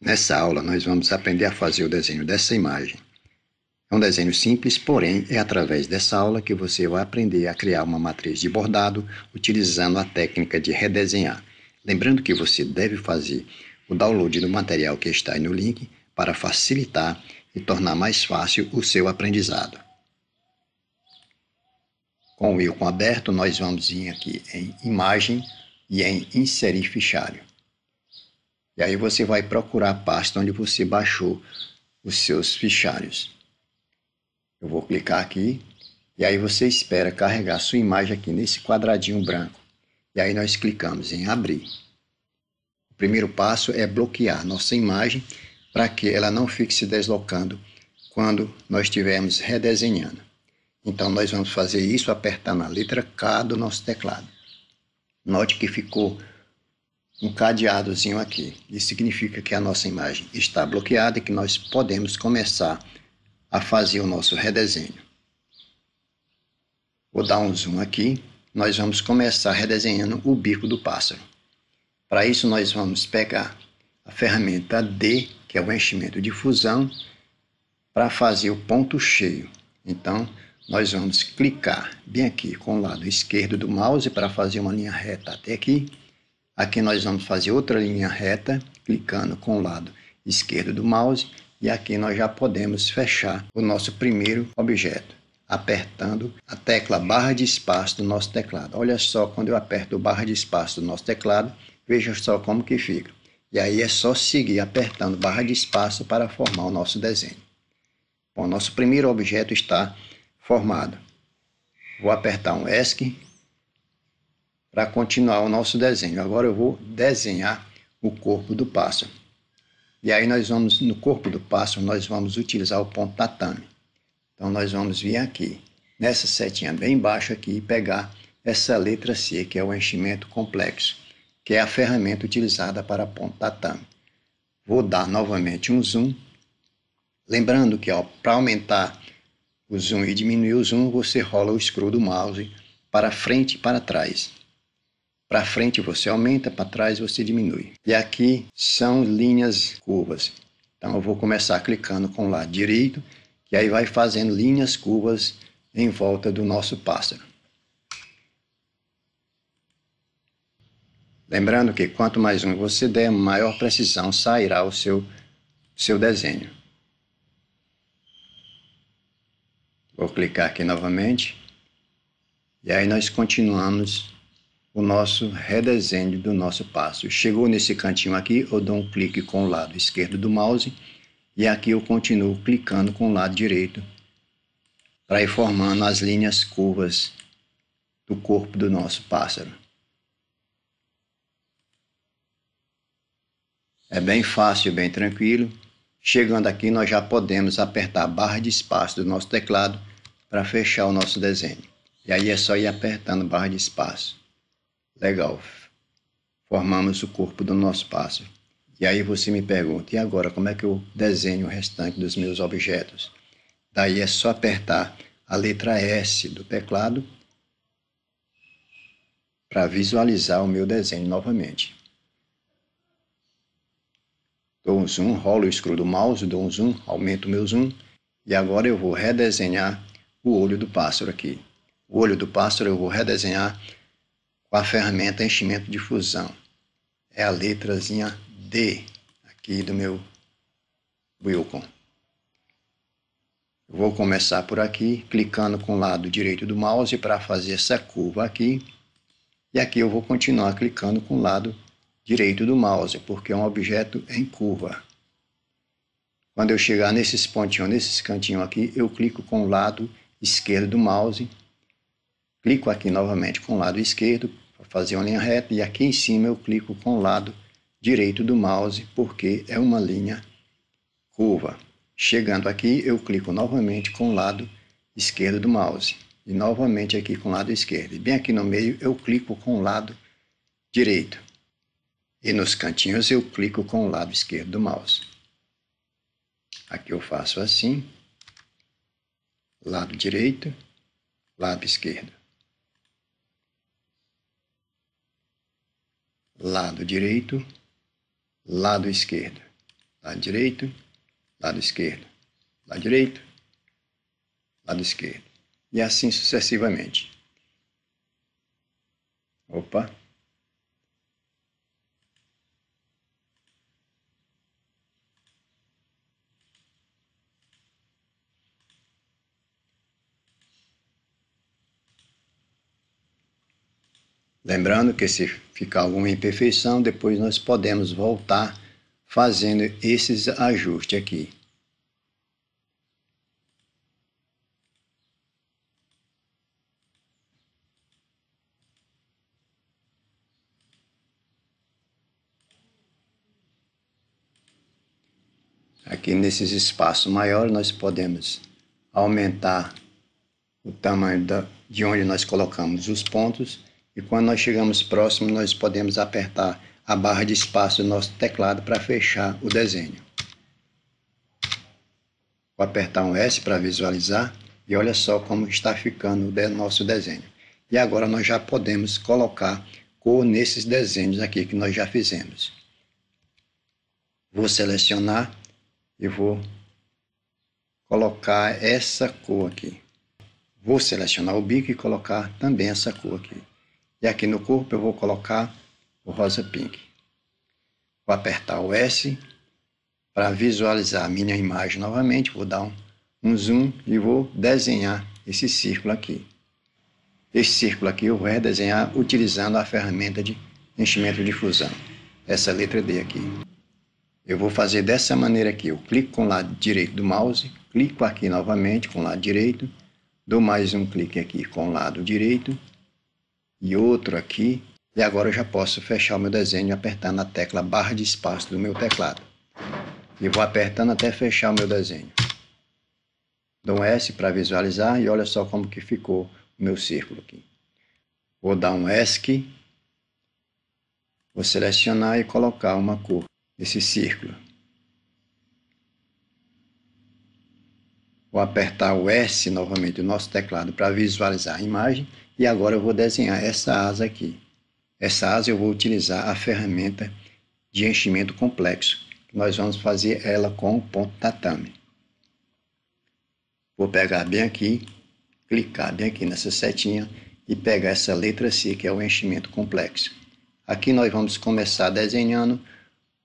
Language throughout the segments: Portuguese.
Nessa aula, nós vamos aprender a fazer o desenho dessa imagem. É um desenho simples, porém, é através dessa aula que você vai aprender a criar uma matriz de bordado utilizando a técnica de redesenhar. Lembrando que você deve fazer o download do material que está aí no link para facilitar e tornar mais fácil o seu aprendizado. Com o ícone aberto, nós vamos vir aqui em Imagem e em Inserir Fichário. E aí você vai procurar a pasta onde você baixou os seus fichários. Eu vou clicar aqui e aí você espera carregar a sua imagem aqui nesse quadradinho branco. E aí nós clicamos em Abrir. O primeiro passo é bloquear nossa imagem para que ela não fique se deslocando quando nós estivermos redesenhando. Então nós vamos fazer isso apertando a letra K do nosso teclado. Note que ficou um cadeadozinho aqui. Isso significa que a nossa imagem está bloqueada e que nós podemos começar a fazer o nosso redesenho. Vou dar um zoom aqui. Nós vamos começar redesenhando o bico do pássaro. Para isso nós vamos pegar a ferramenta D, que é o enchimento de fusão, para fazer o ponto cheio. Então nós vamos clicar bem aqui com o lado esquerdo do mouse para fazer uma linha reta até aqui. Aqui nós vamos fazer outra linha reta, clicando com o lado esquerdo do mouse. E aqui nós já podemos fechar o nosso primeiro objeto, apertando a tecla barra de espaço do nosso teclado. Olha só, quando eu aperto o barra de espaço do nosso teclado, veja só como que fica. E aí é só seguir apertando barra de espaço para formar o nosso desenho. Bom, nosso primeiro objeto está formado. Vou apertar um ESC para continuar o nosso desenho. Agora eu vou desenhar o corpo do pássaro. E aí nós vamos, no corpo do pássaro, nós vamos utilizar o ponto tatame. Então nós vamos vir aqui, nessa setinha bem embaixo aqui, e pegar essa letra C, que é o enchimento complexo, que é a ferramenta utilizada para ponto tatame. Vou dar novamente um zoom. Lembrando que para aumentar o zoom e diminuir o zoom, você rola o scroll do mouse para frente e para trás. Para frente você aumenta, para trás você diminui. E aqui são linhas curvas. Então eu vou começar clicando com o lado direito, e aí vai fazendo linhas curvas em volta do nosso pássaro. Lembrando que quanto mais zoom você der, maior precisão sairá o seu desenho. Vou clicar aqui novamente. E aí nós continuamos o nosso redesenho do nosso pássaro. Chegou nesse cantinho aqui, eu dou um clique com o lado esquerdo do mouse e aqui eu continuo clicando com o lado direito para ir formando as linhas curvas do corpo do nosso pássaro. É bem fácil, bem tranquilo. Chegando aqui nós já podemos apertar a barra de espaço do nosso teclado para fechar o nosso desenho. E aí é só ir apertando a barra de espaço. Legal, formamos o corpo do nosso pássaro. E aí você me pergunta, e agora como é que eu desenho o restante dos meus objetos? Daí é só apertar a letra S do teclado para visualizar o meu desenho novamente. Dou um zoom, rolo o scroll do mouse, dou um zoom, aumento o meu zoom. E agora eu vou redesenhar o olho do pássaro aqui. O olho do pássaro eu vou redesenhar com a ferramenta enchimento de fusão. É a letrazinha D aqui do meu Wilcon. Vou começar por aqui, clicando com o lado direito do mouse para fazer essa curva aqui. E aqui eu vou continuar clicando com o lado direito do mouse, porque é um objeto em curva. Quando eu chegar nesses pontinhos, nesses cantinhos aqui, eu clico com o lado esquerdo do mouse. Clico aqui novamente com o lado esquerdo para fazer uma linha reta e aqui em cima eu clico com o lado direito do mouse porque é uma linha curva. Chegando aqui eu clico novamente com o lado esquerdo do mouse e novamente aqui com o lado esquerdo. E bem aqui no meio eu clico com o lado direito. E nos cantinhos eu clico com o lado esquerdo do mouse. Aqui eu faço assim, lado direito, lado esquerdo. lado direito, lado esquerdo, lado direito, lado esquerdo, lado direito, lado esquerdo. E assim sucessivamente. Opa! Lembrando que se ficar alguma imperfeição, depois nós podemos voltar fazendo esses ajustes aqui. Aqui nesses espaços maiores nós podemos aumentar o tamanho de onde nós colocamos os pontos, e quando nós chegamos próximo nós podemos apertar a barra de espaço do nosso teclado para fechar o desenho. Vou apertar um S para visualizar e olha só como está ficando o nosso desenho. E agora nós já podemos colocar cor nesses desenhos aqui que nós já fizemos. Vou selecionar e vou colocar essa cor aqui. Vou selecionar o bico e colocar também essa cor aqui. E aqui no corpo eu vou colocar o rosa pink. Vou apertar o S para visualizar a minha imagem novamente. Vou dar um zoom e vou desenhar esse círculo aqui. Esse círculo aqui eu vou redesenhar utilizando a ferramenta de enchimento de fusão. Essa letra D aqui. Eu vou fazer dessa maneira aqui. Eu clico com o lado direito do mouse, clico aqui novamente com o lado direito, dou mais um clique aqui com o lado direito e outro aqui. E agora eu já posso fechar o meu desenho apertando a tecla barra de espaço do meu teclado. E vou apertando até fechar o meu desenho. Dou um S para visualizar e olha só como que ficou o meu círculo aqui. Vou dar um ESC, vou selecionar e colocar uma cor nesse círculo. Vou apertar o S novamente do nosso teclado para visualizar a imagem e agora eu vou desenhar essa asa aqui. Essa asa eu vou utilizar a ferramenta de enchimento complexo. Nós vamos fazer ela com o ponto tatame. Vou pegar bem aqui, clicar bem aqui nessa setinha e pegar essa letra C, que é o enchimento complexo. Aqui nós vamos começar desenhando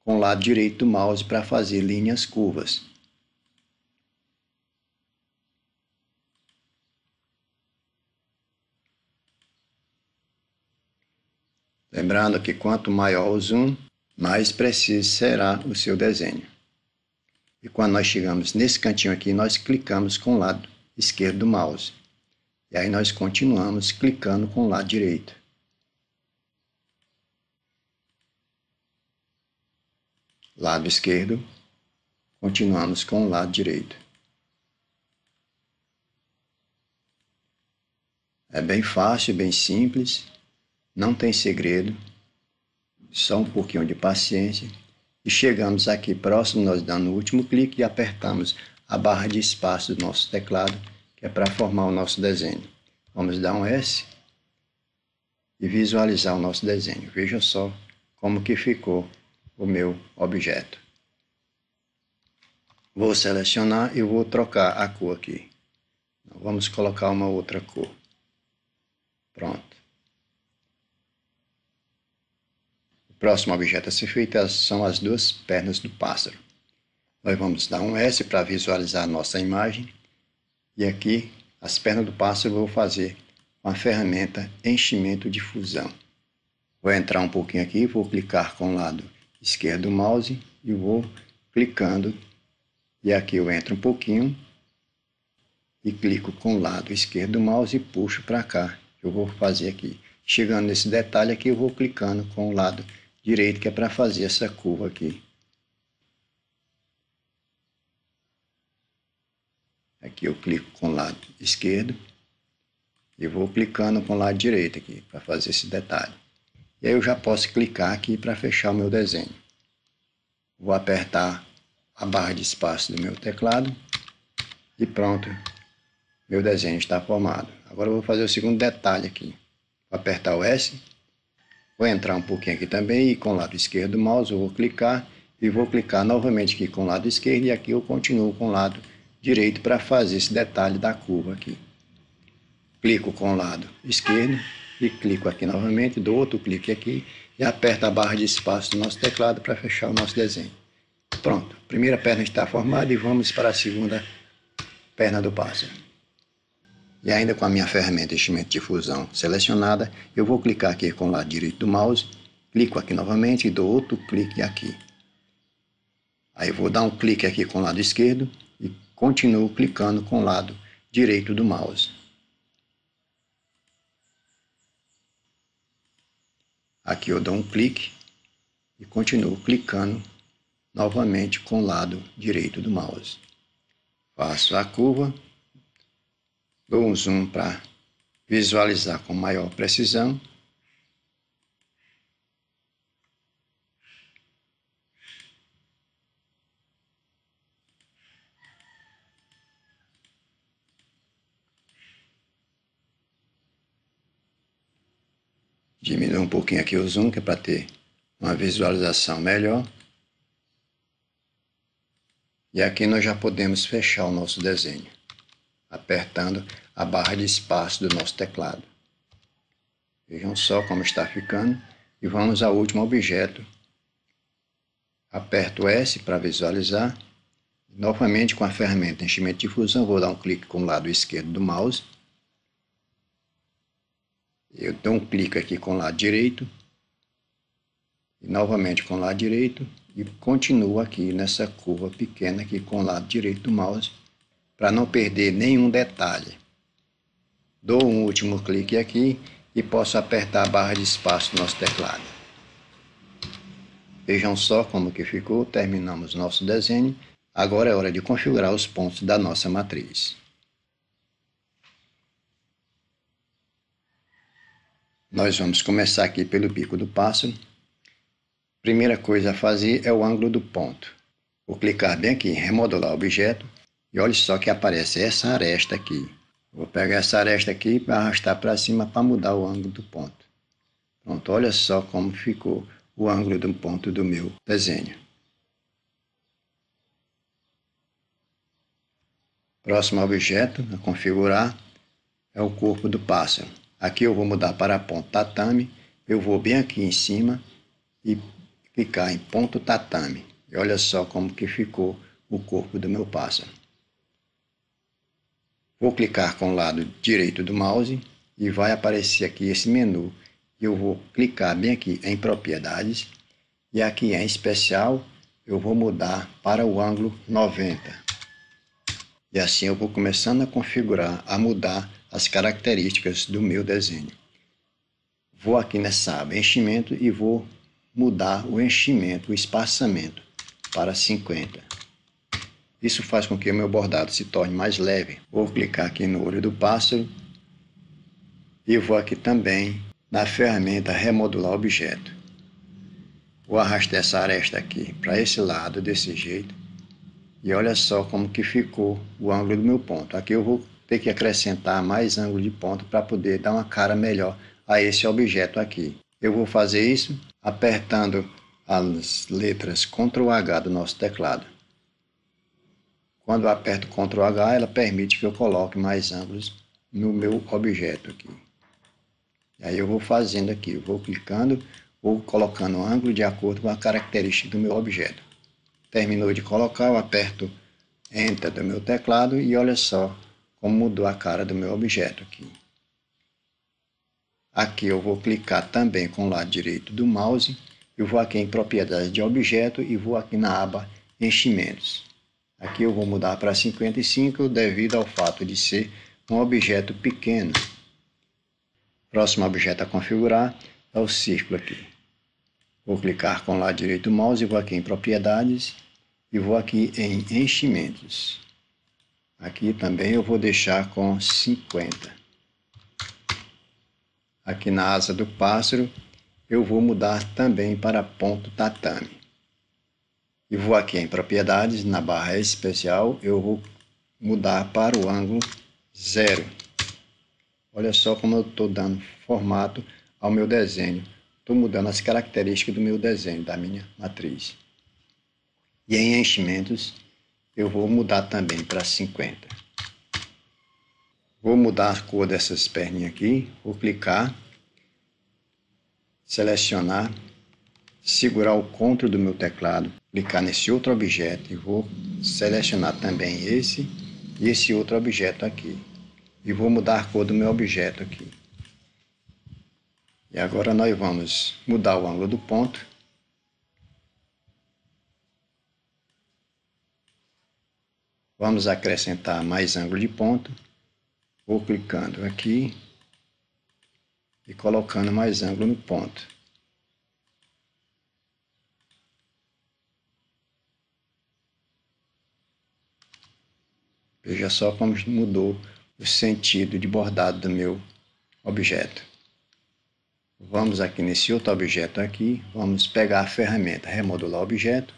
com o lado direito do mouse para fazer linhas curvas. Lembrando que quanto maior o zoom, mais preciso será o seu desenho. E quando nós chegamos nesse cantinho aqui, nós clicamos com o lado esquerdo do mouse. E aí nós continuamos clicando com o lado direito. Lado esquerdo, continuamos com o lado direito. É bem fácil, bem simples, não tem segredo, só um pouquinho de paciência. E chegamos aqui próximo, nós dando o último clique e apertamos a barra de espaço do nosso teclado, que é para formar o nosso desenho. Vamos dar um S e visualizar o nosso desenho. Veja só como que ficou o meu objeto. Vou selecionar e vou trocar a cor aqui. Vamos colocar uma outra cor. Pronto. O próximo objeto a ser feito são as duas pernas do pássaro. Nós vamos dar um S para visualizar a nossa imagem. E aqui, as pernas do pássaro eu vou fazer com a ferramenta enchimento de fusão. Vou entrar um pouquinho aqui, vou clicar com o lado esquerdo do mouse e vou clicando. E aqui eu entro um pouquinho e clico com o lado esquerdo do mouse e puxo para cá. Eu vou fazer aqui. Chegando nesse detalhe aqui, eu vou clicando com o lado direito, que é para fazer essa curva aqui. Aqui eu clico com o lado esquerdo e vou clicando com o lado direito aqui, para fazer esse detalhe. E aí eu já posso clicar aqui para fechar o meu desenho. Vou apertar a barra de espaço do meu teclado e pronto, meu desenho está formado. Agora eu vou fazer o segundo detalhe aqui. Vou apertar o S, Vou entrar um pouquinho aqui também e com o lado esquerdo do mouse eu vou clicar e vou clicar novamente aqui com o lado esquerdo e aqui eu continuo com o lado direito para fazer esse detalhe da curva aqui. Clico com o lado esquerdo e clico aqui novamente, dou outro clique aqui e aperto a barra de espaço do nosso teclado para fechar o nosso desenho. Pronto, a primeira perna está formada e vamos para a segunda perna do pássaro. E ainda com a minha ferramenta enchimento de fusão selecionada, eu vou clicar aqui com o lado direito do mouse, clico aqui novamente e dou outro clique aqui. Aí eu vou dar um clique aqui com o lado esquerdo e continuo clicando com o lado direito do mouse. Aqui eu dou um clique e continuo clicando novamente com o lado direito do mouse. Faço a curva, dou um zoom para visualizar com maior precisão. Diminuo um pouquinho aqui o zoom, que é para ter uma visualização melhor. E aqui nós já podemos fechar o nosso desenho, apertando a barra de espaço do nosso teclado. Vejam só como está ficando. E vamos ao último objeto. Aperto S para visualizar. Novamente com a ferramenta enchimento de fusão, vou dar um clique com o lado esquerdo do mouse. Eu dou um clique aqui com o lado direito. E novamente com o lado direito. E continuo aqui nessa curva pequena aqui com o lado direito do mouse, para não perder nenhum detalhe. Dou um último clique aqui e posso apertar a barra de espaço do nosso teclado. Vejam só como que ficou, terminamos nosso desenho. Agora é hora de configurar os pontos da nossa matriz. Nós vamos começar aqui pelo bico do pássaro. Primeira coisa a fazer é o ângulo do ponto. Vou clicar bem aqui em remodelar objeto e olha só que aparece essa aresta aqui. Vou pegar essa aresta aqui para arrastar para cima para mudar o ângulo do ponto. Pronto, olha só como ficou o ângulo do ponto do meu desenho. Próximo objeto a configurar é o corpo do pássaro. Aqui eu vou mudar para ponto tatame. Eu vou bem aqui em cima e clicar em ponto tatame. E olha só como que ficou o corpo do meu pássaro. Vou clicar com o lado direito do mouse e vai aparecer aqui esse menu. Eu vou clicar bem aqui em propriedades e aqui em especial eu vou mudar para o ângulo 90. E assim eu vou começando a configurar, a mudar as características do meu desenho. Vou aqui nessa aba enchimento e vou mudar o enchimento, o espaçamento para 50. Isso faz com que o meu bordado se torne mais leve. Vou clicar aqui no olho do pássaro e vou aqui também na ferramenta remodular objeto. Vou arrastar essa aresta aqui para esse lado desse jeito. E olha só como que ficou o ângulo do meu ponto. Aqui eu vou ter que acrescentar mais ângulo de ponto para poder dar uma cara melhor a esse objeto aqui. Eu vou fazer isso apertando as letras Ctrl H do nosso teclado. Quando eu aperto Ctrl H, ela permite que eu coloque mais ângulos no meu objeto aqui. E aí eu vou fazendo aqui, eu vou clicando, vou colocando o ângulo de acordo com a característica do meu objeto. Terminou de colocar, eu aperto Enter do meu teclado e olha só como mudou a cara do meu objeto aqui. Aqui eu vou clicar também com o lado direito do mouse, eu vou aqui em propriedades de objeto e vou aqui na aba enchimentos. Aqui eu vou mudar para 55 devido ao fato de ser um objeto pequeno. Próximo objeto a configurar é o círculo aqui. Vou clicar com o lado direito do mouse e vou aqui em propriedades e vou aqui em enchimentos. Aqui também eu vou deixar com 50. Aqui na asa do pássaro eu vou mudar também para ponto tatame. E vou aqui em propriedades, na barra especial, eu vou mudar para o ângulo 0. Olha só como eu estou dando formato ao meu desenho estou mudando as características do meu desenho, da minha matriz. E em enchimentos, eu vou mudar também para 50. Vou mudar a cor dessas perninhas aqui, vou clicar, selecionar, segurar o CTRL do meu teclado, clicar nesse outro objeto e vou selecionar também esse e esse outro objeto aqui. E vou mudar a cor do meu objeto aqui. E agora nós vamos mudar o ângulo do ponto. Vamos acrescentar mais ângulo de ponto. Vou clicando aqui e colocando mais ângulo no ponto. Veja só como mudou o sentido de bordado do meu objeto. Vamos aqui nesse outro objeto aqui, vamos pegar a ferramenta remodular objeto.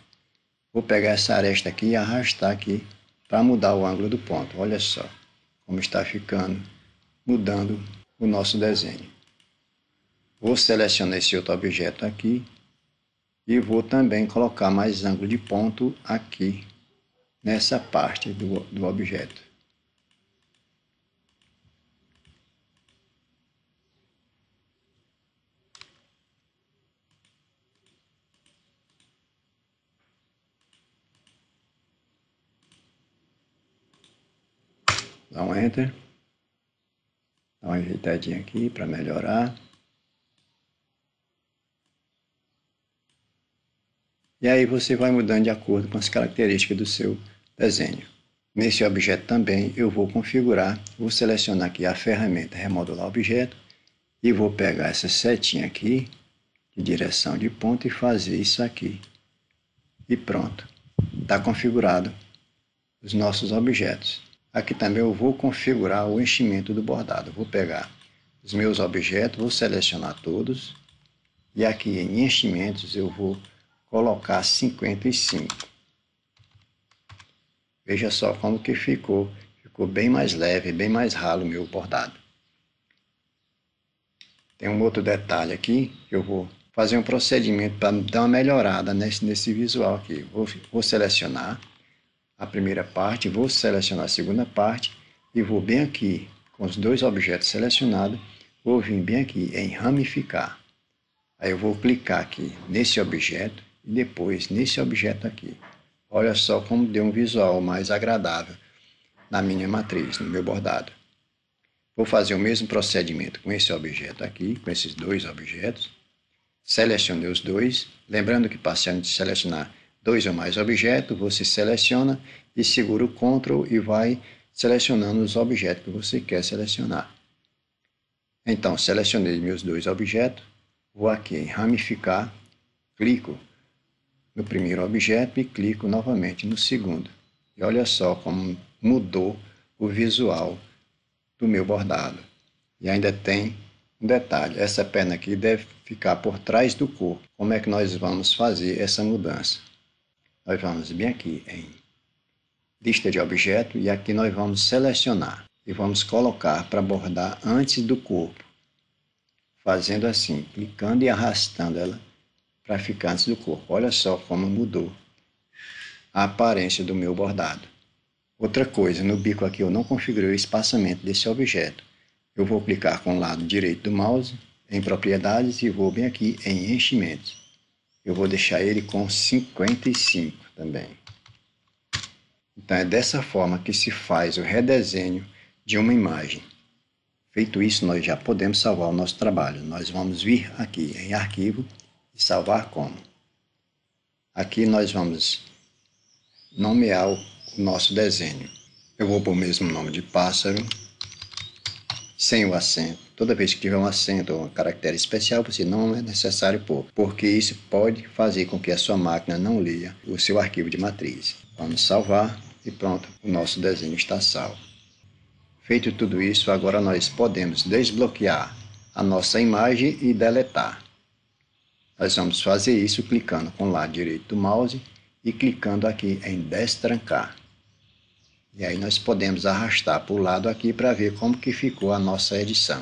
Vou pegar essa aresta aqui e arrastar aqui para mudar o ângulo do ponto. Olha só como está ficando, mudando o nosso desenho. Vou selecionar esse outro objeto aqui e vou também colocar mais ângulo de ponto aqui nessa parte do objeto. Dá um Enter. Dá uma ajeitadinha aqui para melhorar. E aí você vai mudando de acordo com as características do seu desenho. Nesse objeto também eu vou configurar, vou selecionar aqui a ferramenta remodular objeto e vou pegar essa setinha aqui de direção de ponto e fazer isso aqui. E pronto, está configurado os nossos objetos. Aqui também eu vou configurar o enchimento do bordado. Vou pegar os meus objetos, vou selecionar todos e aqui em enchimentos eu vou colocar 55. Veja só como que ficou. Ficou bem mais leve, bem mais ralo o meu bordado. Tem um outro detalhe aqui, que eu vou fazer um procedimento para dar uma melhorada nesse visual aqui. Vou selecionar a primeira parte, vou selecionar a segunda parte e vou bem aqui com os dois objetos selecionados, vou vir bem aqui em ramificar. Aí eu vou clicar aqui nesse objeto e depois nesse objeto aqui. Olha só como deu um visual mais agradável na minha matriz, no meu bordado. Vou fazer o mesmo procedimento com esse objeto aqui, com esses dois objetos. Selecionei os dois. Lembrando que para selecionar dois ou mais objetos, você seleciona e segura o CTRL e vai selecionando os objetos que você quer selecionar. Então, selecionei meus dois objetos. Vou aqui em ramificar, clico no primeiro objeto e clico novamente no segundo. E olha só como mudou o visual do meu bordado. E ainda tem um detalhe, essa perna aqui deve ficar por trás do corpo. Como é que nós vamos fazer essa mudança? Nós vamos bem aqui em lista de objetos e aqui nós vamos selecionar e vamos colocar para bordar antes do corpo. Fazendo assim, clicando e arrastando ela para ficar antes do corpo. Olha só como mudou a aparência do meu bordado. Outra coisa, no bico aqui eu não configurei o espaçamento desse objeto. Eu vou clicar com o lado direito do mouse em propriedades e vou bem aqui em enchimentos. Eu vou deixar ele com 55 também. Então é dessa forma que se faz o redesenho de uma imagem. Feito isso, nós já podemos salvar o nosso trabalho. Nós vamos vir aqui em arquivo e salvar como. Aqui nós vamos nomear o nosso desenho. Eu vou pôr o mesmo nome de pássaro, sem o acento. Toda vez que tiver um acento ou um caractere especial, você não é necessário pôr, porque isso pode fazer com que a sua máquina não leia o seu arquivo de matriz. Vamos salvar e pronto, o nosso desenho está salvo. Feito tudo isso, agora nós podemos desbloquear a nossa imagem e deletar. Nós vamos fazer isso clicando com o lado direito do mouse e clicando aqui em destrancar. E aí nós podemos arrastar para o lado aqui para ver como que ficou a nossa edição.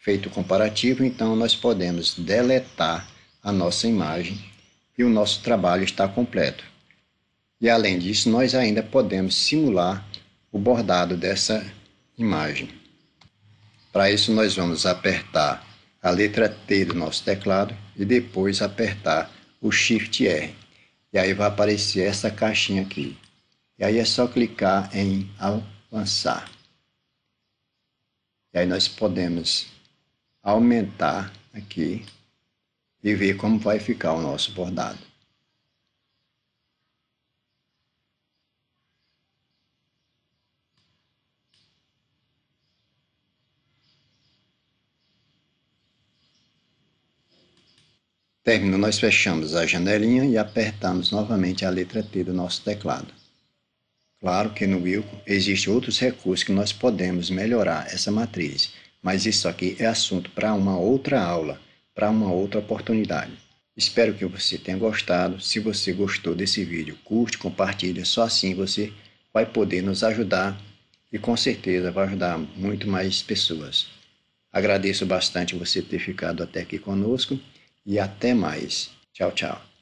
feito o comparativo, então nós podemos deletar a nossa imagem e o nosso trabalho está completo. E além disso, nós ainda podemos simular o bordado dessa imagem. Para isso, nós vamos apertar a letra T do nosso teclado e depois apertar o Shift R. E aí vai aparecer essa caixinha aqui. E aí é só clicar em avançar. E aí nós podemos aumentar aqui e ver como vai ficar o nosso bordado. Terminou, nós fechamos a janelinha e apertamos novamente a letra T do nosso teclado. Claro que no Wilco existem outros recursos que nós podemos melhorar essa matriz, mas isso aqui é assunto para uma outra aula, para uma outra oportunidade. Espero que você tenha gostado. Se você gostou desse vídeo, curte, compartilha, só assim você vai poder nos ajudar e com certeza vai ajudar muito mais pessoas. Agradeço bastante você ter ficado até aqui conosco e até mais. Tchau, tchau.